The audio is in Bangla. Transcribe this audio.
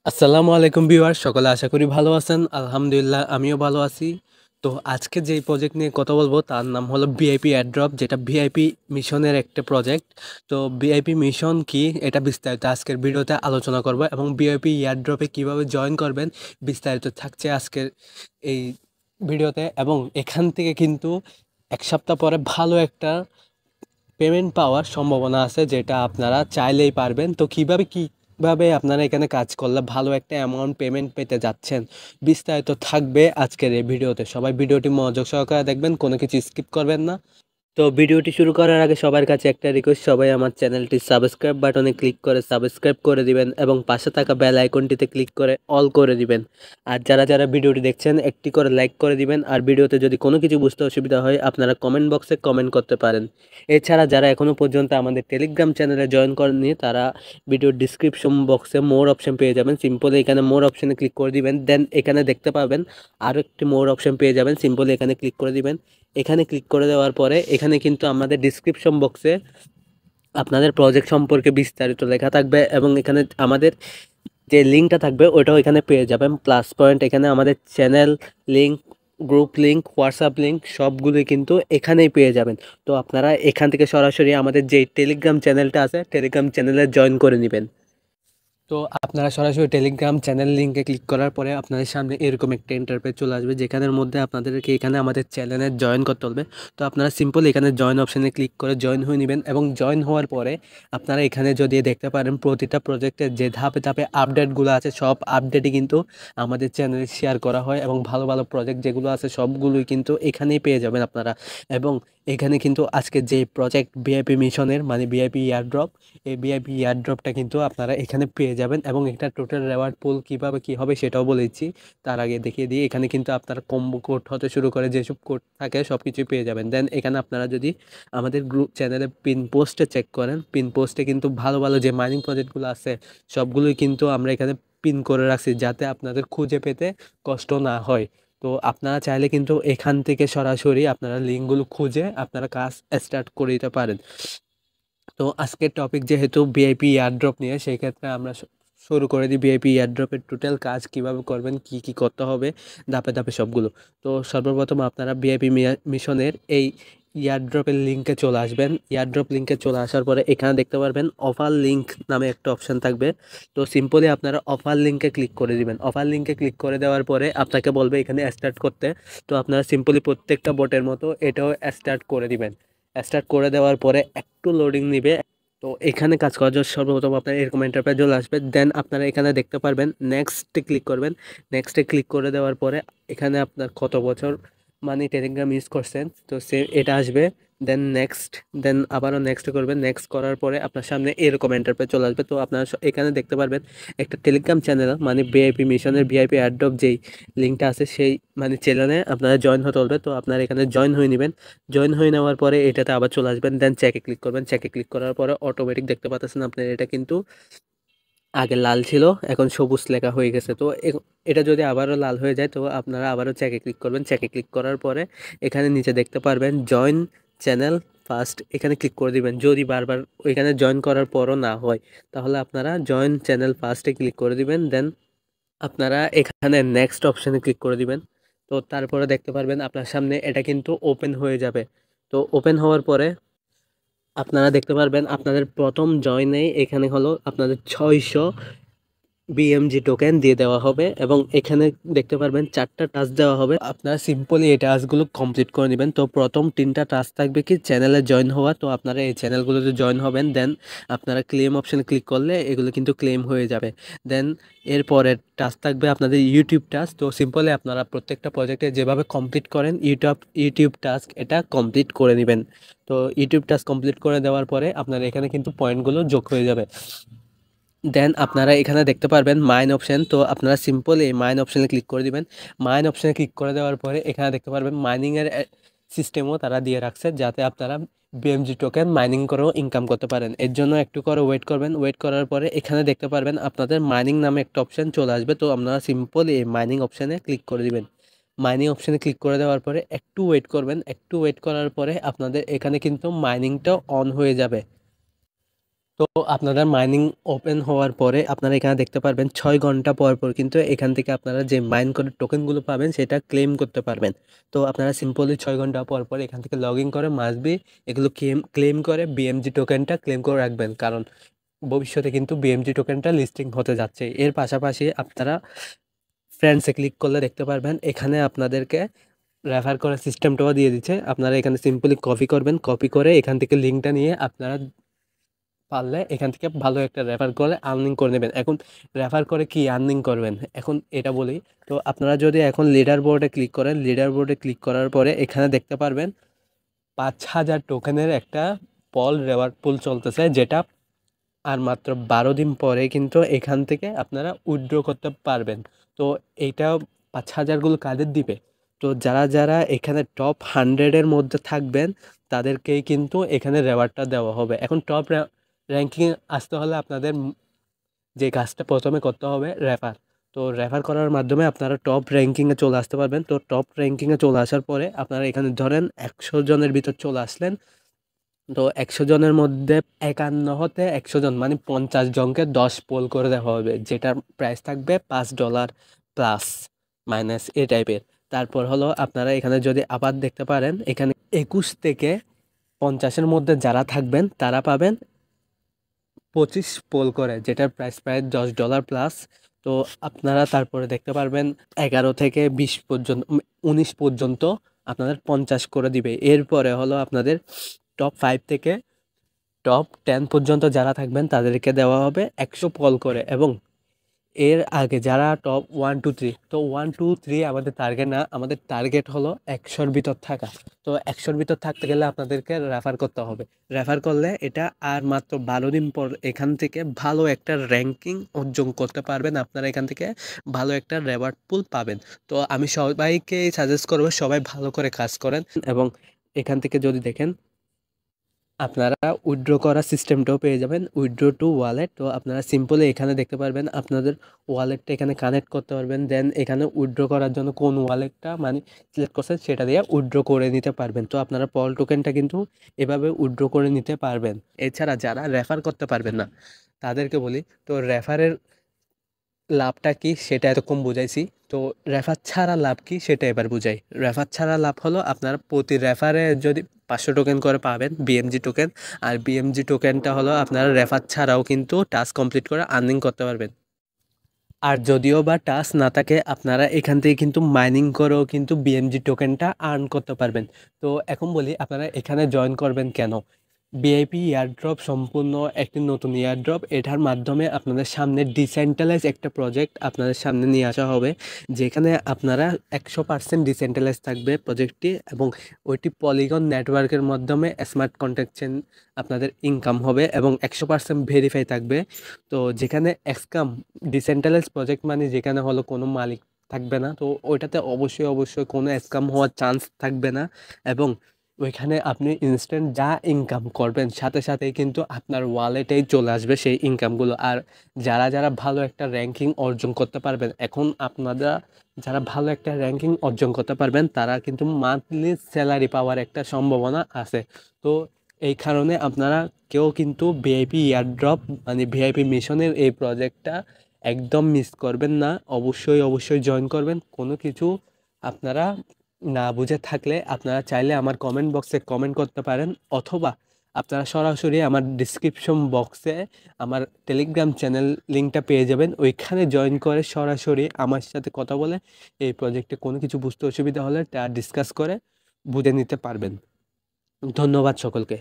আসসালামু আলাইকুম ভিউয়ার সকলে আশা করি ভালো আছেন। আলহামদুলিল্লাহ আমিও ভালো আছি। তো আজকে যেই প্রজেক্ট নিয়ে কথা বলবো তার নাম হলো ভিআইপি এয়ারড্রপ, যেটা ভিআইপি মিশনের একটা প্রজেক্ট। তো ভিআইপি মিশন কি এটা বিস্তারিত আজকের ভিডিওতে আলোচনা করব, এবং ভিআইপি এয়ারড্রপে কিভাবে জয়েন করবেন বিস্তারিত থাকছে আজকের এই ভিডিওতে। এবং এখান থেকে কিন্তু এক সপ্তাহ পরে ভালো একটা পেমেন্ট পাওয়ার সম্ভাবনা আছে, যেটা আপনারা চাইলেই পারবেন। তো কিভাবে আপনারা এখানে কাজ করলে ভালো একটা অ্যামাউন্ট পেমেন্ট পেতে যাচ্ছেন বিস্তারিত থাকবে আজকের এই ভিডিওতে। সবাই ভিডিওটি মনোযোগ সহকারে দেখবেন, কোনো কিছু স্কিপ করবেন না। তো ভিডিওটি শুরু করার আগে সবার কাছে একটা রিকোয়েস্ট, সবাই আমার চ্যানেলটি সাবস্ক্রাইব বাটনে ক্লিক করে সাবস্ক্রাইব করে দিবেন এবং পাশে থাকা বেল আইকনটিতে ক্লিক করে অল করে দিবেন। আর যারা ভিডিওটি দেখছেন একটি করে লাইক করে দিবেন। আর ভিডিওতে যদি কোনো কিছু বুঝতে অসুবিধা হয় আপনারা কমেন্ট বক্সে কমেন্ট করতে পারেন। এছাড়া যারা এখনও পর্যন্ত আমাদের টেলিগ্রাম চ্যানেলে জয়েন করেননি তারা ভিডিওর ডিসক্রিপশন বক্সে মোর অপশন পেয়ে যাবেন। সিম্পলি এখানে মোর অপশনে ক্লিক করে দিবেন, দেন এখানে দেখতে পাবেন আরও একটি মোর অপশন পেয়ে যাবেন। সিম্পলি এখানে ক্লিক করে দিবেন। এখানে ক্লিক করে দেওয়ার পরে এখানে কিন্তু আমাদের ডিসক্রিপশন বক্সে আপনাদের প্রজেক্ট সম্পর্কে বিস্তারিত লেখা থাকবে, এবং এখানে আমাদের যে লিঙ্কটা থাকবে ওটাও এখানে পেয়ে যাবেন। প্লাস পয়েন্ট, এখানে আমাদের channel link, group link, WhatsApp link সবগুলোই কিন্তু এখানেই পেয়ে যাবেন। তো আপনারা এখান থেকে সরাসরি আমাদের যে টেলিগ্রাম চ্যানেলটা আছে টেলিগ্রাম চ্যানেলে জয়েন করে নেবেন। তো আপনারা সরাসরি টেলিগ্রাম চ্যানেল লিঙ্কে ক্লিক করার পরে আপনাদের সামনে এরকম একটা ইন্টারপেজ চলে আসবে, যেখানের মধ্যে আপনাদেরকে এখানে আমাদের চ্যানেলে জয়েন করতে হবে। তো আপনারা সিম্পল এখানে জয়েন অপশানে ক্লিক করে জয়েন হয়ে নেবেন, এবং জয়েন হওয়ার পরে আপনারা এখানে যদি দেখতে পারেন প্রতিটা প্রজেক্টের যে ধাপে ধাপে আপডেটগুলো আছে সব আপডেটই কিন্তু আমাদের চ্যানেলে শেয়ার করা হয়, এবং ভালো ভালো প্রজেক্ট যেগুলো আছে সবগুলোই কিন্তু এখানেই পেয়ে যাবেন আপনারা। এবং এখানে কিন্তু আজকে যে প্রজেক্ট ভিআইপি মিশনের মানে ভিআইপি এয়ারড্রপ, এই ভিআইপি এয়ারড্রপটা কিন্তু আপনারা এখানে পেয়ে যাবেন। এবং এটা টোটাল রেওয়ার্ড পুল কীভাবে কী হবে সেটাও বলেছি, তার আগে দেখিয়ে দিই। এখানে কিন্তু আপনারা কম্বো কোড হতে শুরু করে যেসব কোড থাকে সব কিছুই পেয়ে যাবেন। দেন এখানে আপনারা যদি আমাদের গ্রুপ চ্যানেলে পিন পোস্টে চেক করেন, পিন পোস্টে কিন্তু ভালো ভালো যে মাইনিং প্রজেক্টগুলো আছে সবগুলোই কিন্তু আমরা এখানে পিন করে রাখছি, যাতে আপনাদের খুঁজে পেতে কষ্ট না হয়। তো আপনারা চাইলে কিন্তু এখান থেকে সরাসরি আপনারা লিঙ্কগুলো খুঁজে আপনারা কাজ স্টার্ট করে দিতে পারেন। তো আজকের টপিক যেহেতু ভিআইপি এয়ারড্রপ নিয়ে, সেই ক্ষেত্রে আমরা শুরু করে দিই ভিআইপি এয়ারড্রপের টোটাল কাজ কিভাবে করবেন, কি কি করতে হবে ধাপে ধাপে সবগুলো। তো সর্বপ্রথম আপনারা ভিআইপি মিশনের এই এয়ারড্রপের লিঙ্কে চলে আসবেন। এয়ারড্রপ লিঙ্কে চলে আসার পরে এখানে দেখতে পারবেন অফার লিঙ্ক নামে একটা অপশান থাকবে। তো সিম্পলি আপনারা অফার লিঙ্কে ক্লিক করে দিবেন। অফার লিঙ্কে ক্লিক করে দেওয়ার পরে আপনাকে বলবে এখানে স্টার্ট করতে। তো আপনারা সিম্পলি প্রত্যেকটা বটের মতো এটাও স্টার্ট করে দিবেন। স্টার্ট করে দেওয়ার পরে একটু লোডিং নিবে। তো এখানে কাজ করার জন্য সর্বপ্রথম আপনার এরকম এন্টারপ্রাইজ চলে আসবে। দেন আপনারা এখানে দেখতে পারবেন নেক্সটে ক্লিক করবেন। নেক্সটে ক্লিক করে দেওয়ার পরে এখানে আপনার কত বছর মানে টেলিগ্রাম ইউজ করছেন তো সে এটা আসবে। দেন নেক্সট, দেন আবারও নেক্সট করবেন। নেক্সট করার পরে আপনার সামনে এরকম এন্টারপ্রাইজ চলে আসবে। তো আপনারা এখানে দেখতে পারবেন একটা টেলিগ্রাম চ্যানেল মানে ভিআইপি মিশনের ভিআইপি এয়ারড্রপ যেই লিঙ্কটা আছে সেই মানে চ্যানেলে আপনারা জয়েন হতে হবে। তো আপনারা এখানে জয়েন হয়ে নেবেন। জয়েন হয়ে নেওয়ার পরে এটাতে আবার চলে আসবেন। দেন চেকে ক্লিক করবেন। চেকে ক্লিক করার পরে অটোমেটিক দেখতে পাচ্ছেন আপনার এটা কিন্তু আগে লাল ছিল এখন সবুজ লেখা হয়ে গেছে। তো এটা যদি আবারও লাল হয়ে যায় তো আপনারা আবারও চেকে ক্লিক করবেন। চেকে ক্লিক করার পরে এখানে নিচে দেখতে পারবেন জয়েন চ্যানেল ফার্স্ট, এখানে ক্লিক করে দিবেন। যদি বারবার ওইখানে জয়েন করার পরও না হয় তাহলে আপনারা জয়েন চ্যানেল ফার্স্টে ক্লিক করে দিবেন। দেন আপনারা এখানে নেক্সট অপশানে ক্লিক করে দিবেন। তো তারপরে দেখতে পারবেন আপনার সামনে এটা কিন্তু ওপেন হয়ে যাবে। তো ওপেন হওয়ার পরে আপনারা দেখতে পারবেন আপনাদের প্রথম জয়েনেই এখানে হলো আপনাদের 600 বিএমজি টোকেন দিয়ে দেওয়া হবে, এবং এখানে দেখতে পারবেন 4টা টাস্ক দেওয়া হবে। আপনারা সিম্পলি এই টাস্কগুলো কমপ্লিট করে নেবেন। তো প্রথম 3টা টাস্ক থাকবে কি চ্যানেলে জয়েন হওয়া, তো আপনারা এই চ্যানেলগুলোতে জয়েন হবেন। দেন আপনারা ক্লেম অপশানে ক্লিক করলে এগুলো কিন্তু ক্লেম হয়ে যাবে। দেন এরপরের টাস্ক থাকবে আপনাদের ইউটিউব টাস্ক। তো সিম্পলি আপনারা প্রত্যেকটা প্রজেক্টে যেভাবে কমপ্লিট করেন ইউটিউব টাস্ক এটা কমপ্লিট করে নেবেন। তো ইউটিউব টাস্ক কমপ্লিট করে দেওয়ার পরে আপনার এখানে কিন্তু পয়েন্টগুলো যোগ হয়ে যাবে। দেন আপনারা এখানে দেখতে পারবেন মাইন অপশন। তো আপনারা সিম্পল এই মাইন অপশানে ক্লিক করে দিবেন। মাইন অপশানে ক্লিক করে দেওয়ার পরে এখানে দেখতে পারবেন মাইনিংয়ের সিস্টেমও তারা দিয়ে রাখছে, যাতে আপনারা বিএমজি টোকেন মাইনিং করেও ইনকাম করতে পারেন। এর জন্য একটু করে ওয়েট করবেন। ওয়েট করার পরে এখানে দেখতে পারবেন আপনাদের মাইনিং নামে একটা অপশান চলে আসবে। তো আপনারা সিম্পল এই মাইনিং অপশানে ক্লিক করে দিবেন। মাইনিং অপশানে ক্লিক করে দেওয়ার পরে একটু ওয়েট করবেন। একটু ওয়েট করার পরে আপনাদের এখানে কিন্তু মাইনিংটাও অন হয়ে যাবে। তো আপনাদের মাইনিং ওপেন হওয়ার পরে আপনারা এখানে দেখতে পারবেন 6 ঘন্টা পর পর কিন্তু এখান থেকে আপনারা যে মাইন করে টোকেনগুলো পাবেন সেটা ক্লেম করতে পারবেন। তো আপনারা সিম্পলি 6 ঘন্টা পর পর এখান থেকে লগ ইন করে মাস্ট বি এগুলো ক্লেম করে বিএমজি টোকেনটা ক্লেম করে রাখবেন, কারণ ভবিষ্যতে কিন্তু বিএমজি টোকেনটা লিস্টিং হতে যাচ্ছে। এর পাশাপাশি আপনারা ফ্রেন্ডসে ক্লিক করলে দেখতে পারবেন এখানে আপনাদেরকে রেফার করার সিস্টেমটাও দিয়ে দিচ্ছে। আপনারা এখানে সিম্পলি কপি করবেন, কপি করে এখান থেকে লিঙ্কটা নিয়ে আপনারা পারলে এখান থেকে ভালো একটা রেফার করে আর্নিং করে নেবেন। এখন রেফার করে কি আর্নিং করবেন এখন এটা বলি। তো আপনারা যদি এখন লিডার বোর্ডে ক্লিক করেন, লিডার বোর্ডে ক্লিক করার পরে এখানে দেখতে পারবেন 5,000 টোকেনের একটা রেওয়ার্ড পুল চলতেছে, যেটা আর মাত্র 12 দিন পরে কিন্তু এখান থেকে আপনারা উইথড্র করতে পারবেন। তো এইটা 5,000গুলো কাদের দিবে? তো যারা যারা এখানে টপ 100-এর মধ্যে থাকবেন তাদেরকেই কিন্তু এখানে রেওয়ার্ডটা দেওয়া হবে। এখন টপ র্যাঙ্কিং আসতে হলে আপনাদের যে কাজটা প্রথমে করতে হবে রেফার। তো রেফার করার মাধ্যমে আপনারা টপ র্যাঙ্কিংয়ে চলে আসতে পারবেন। তো টপ র্যাঙ্কিংয়ে চলে আসার পরে আপনারা এখানে ধরেন 100 জনের ভিতর চলে আসলেন। তো 100 জনের মধ্যে 51 হতে 100 জন মানে 50 জনকে 10 পোল করে দেওয়া হবে, যেটার প্রাইস থাকবে $5 প্লাস মাইনাস এই টাইপের। তারপর হলো আপনারা এখানে যদি আবার দেখতে পারেন এখানে 21 থেকে 50-এর মধ্যে যারা থাকবেন তারা পাবেন 25 পোল করে, যেটার প্রাইস প্রায় $10 প্লাস। তো আপনারা তারপরে দেখতে পারবেন 11 থেকে 20 পর্যন্ত 19 পর্যন্ত আপনাদের 50 করে দিবে। এরপরে হলো আপনাদের টপ 5 থেকে টপ 10 পর্যন্ত যারা থাকবেন তাদেরকে দেওয়া হবে 100 পল করে। এবং এর আগে যারা টপ 1 2 3, তো 1 2 3 আমাদের টার্গেট না, আমাদের টার্গেট হলো 100-র ভিতর থাকা। তো 100-র ভিতর থাকতে গেলে আপনাদেরকে রেফার করতে হবে। রেফার করলে এটা আর মাত্র 12 দিন পর এখান থেকে ভালো একটা র্যাঙ্কিং অর্জন করতে পারবেন, আপনারা এখান থেকে ভালো একটা রেওয়ার্ড পুল পাবেন। তো আমি সবাইকে সাজেস্ট করবো সবাই ভালো করে কাজ করেন। এবং এখান থেকে যদি দেখেন আপনারা উইথড্র করার সিস্টেমটাও পেয়ে যাবেন, উইথড্র টু ওয়ালেট। তো আপনারা সিম্পলি এখানে দেখতে পারবেন আপনাদের ওয়ালেটটা এখানে কানেক্ট করতে পারবেন, দেন এখানে উইথড্র করার জন্য কোন ওয়ালেটটা মানে সিলেক্ট করছেন সেটা দিয়ে উইথড্র করে নিতে পারবেন। তো আপনারা পল টোকেনটা কিন্তু এভাবে উইথড্র করে নিতে পারবেন। এছাড়া যারা রেফার করতে পারবেন না তাদেরকে বলি, তো রেফারের লাভটা কি সেটা এতক্ষণ বুঝাইছি। তো রেফার ছাড়া লাভ কি সেটা এবার বুঝাই। রেফার ছাড়া লাভ হলো আপনার প্রতি রেফারে যদি 500 টোকেন করে পাবেন বিএমজি টোকেন। আর বিএমজি টোকেনটা হলো আপনারা রেফার ছাড়াও কিন্তু টাস্ক কমপ্লিট করে আর্নিং করতে পারবেন। আর যদিও বা টাস্ক না থাকে আপনারা এখান থেকে কিন্তু মাইনিং করেও কিন্তু বিএমজি টোকেনটা আর্ন করতে পারবেন। তো এখন বলি আপনারা এখানে জয়েন করবেন কেন? ভিআইপি এয়ারড্রপ সম্পূর্ণ একটি নতুন এয়ারড্রপ। এটার মাধ্যমে আপনাদের সামনে ডিসেন্ট্রালাইজ একটা প্রজেক্ট আপনাদের সামনে নিয়ে আসা হবে, যেখানে আপনারা 100% ডিসেন্ট্রালাইজ থাকবে প্রজেক্টটি। এবং ওইটি পলিগন নেটওয়ার্কের মাধ্যমে স্মার্ট কন্ট্রাকশন আপনাদের ইনকাম হবে এবং 100% ভেরিফাই থাকবে। তো যেখানে এক্সকাম ডিসেন্ট্রালাইজ প্রজেক্ট মানে যেখানে হলো কোনো মালিক থাকবে না, তো ওইটাতে অবশ্যই অবশ্যই কোনো স্ক্যাম হওয়ার চান্স থাকবে না। এবং ওইখানে আপনি ইনস্ট্যান্ট যা ইনকাম করবেন সাথে সাথেই কিন্তু আপনার ওয়ালেটেই চলে আসবে সেই ইনকামগুলো। আর যারা যারা ভালো একটা র্যাঙ্কিং অর্জন করতে পারবেন, এখন আপনারা যারা ভালো একটা র্যাঙ্কিং অর্জন করতে পারবেন তারা কিন্তু মান্থলি স্যালারি পাওয়ার একটা সম্ভাবনা আছে। তো এই কারণে আপনারা কেউ কিন্তু ভিআইপি এয়ারড্রপ মানে ভিআইপি মিশনের এই প্রজেক্টটা একদম মিস করবেন না। অবশ্যই অবশ্যই জয়েন করবেন। কোনো কিছু আপনারা না বুঝে থাকলে আপনারা চাইলে আমার কমেন্ট বক্সে কমেন্ট করতে পারেন, অথবা আপনারা সরাসরি আমার ডিসক্রিপশন বক্সে আমার টেলিগ্রাম চ্যানেল লিঙ্কটা পেয়ে যাবেন। ওইখানে জয়েন করে সরাসরি আমার সাথে কথা বলে এই প্রজেক্টে কোনো কিছু বুঝতে অসুবিধা হলে তা ডিসকাস করে বুঝে নিতে পারবেন। ধন্যবাদ সকলকে।